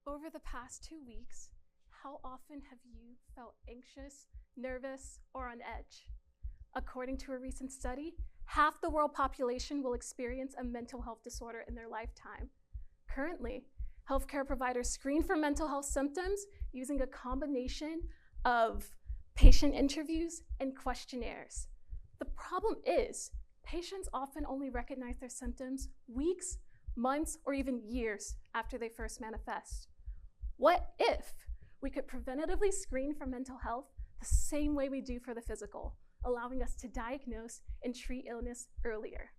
Over the past 2 weeks, how often have you felt anxious, nervous, or on edge? According to a recent study, half the world population will experience a mental health disorder in their lifetime. Currently, healthcare providers screen for mental health symptoms using a combination of patient interviews and questionnaires. The problem is, patients often only recognize their symptoms weeks, months, or even years after they first manifest. What if we could preventatively screen for mental health the same way we do for the physical, allowing us to diagnose and treat illness earlier?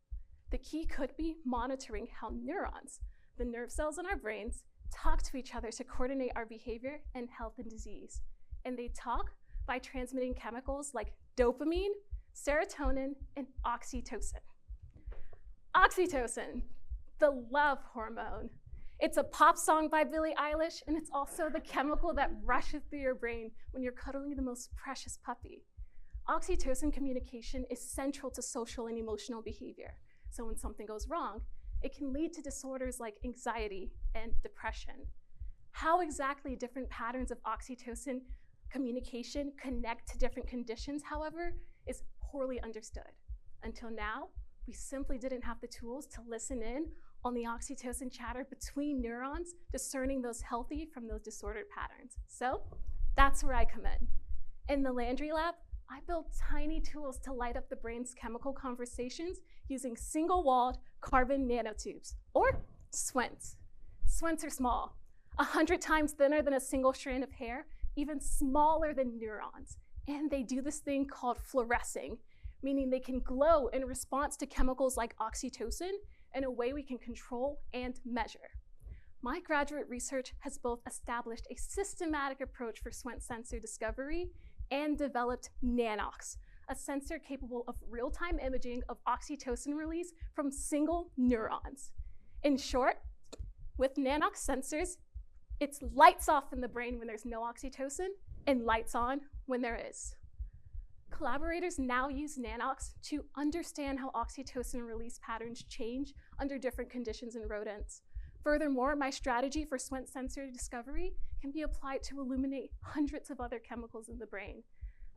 The key could be monitoring how neurons, the nerve cells in our brains, talk to each other to coordinate our behavior and health and disease. And they talk by transmitting chemicals like dopamine, serotonin, and oxytocin. Oxytocin, the love hormone. It's a pop song by Billie Eilish, and it's also the chemical that rushes through your brain when you're cuddling the most precious puppy. Oxytocin communication is central to social and emotional behavior. So when something goes wrong, it can lead to disorders like anxiety and depression. How exactly different patterns of oxytocin communication connect to different conditions, however, is poorly understood. Until now, we simply didn't have the tools to listen in on the oxytocin chatter between neurons, discerning those healthy from those disordered patterns. So that's where I come in. In the Landry lab, I built tiny tools to light up the brain's chemical conversations using single-walled carbon nanotubes, or SWNTs. SWNTs are small, 100 times thinner than a single strand of hair, even smaller than neurons. And they do this thing called fluorescing, meaning they can glow in response to chemicals like oxytocin in a way we can control and measure. My graduate research has both established a systematic approach for SWNT sensor discovery and developed Nanox, a sensor capable of real-time imaging of oxytocin release from single neurons. In short, with Nanox sensors, it's lights off in the brain when there's no oxytocin and lights on when there is. Collaborators now use Nanox to understand how oxytocin release patterns change under different conditions in rodents. Furthermore, my strategy for SWNT sensor discovery can be applied to illuminate hundreds of other chemicals in the brain.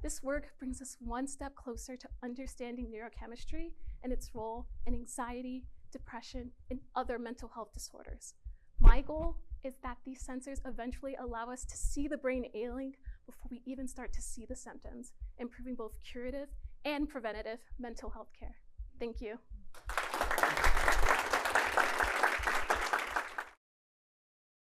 This work brings us one step closer to understanding neurochemistry and its role in anxiety, depression, and other mental health disorders. My goal is that these sensors eventually allow us to see the brain ailing before we even start to see the symptoms, improving both curative and preventative mental health care. Thank you.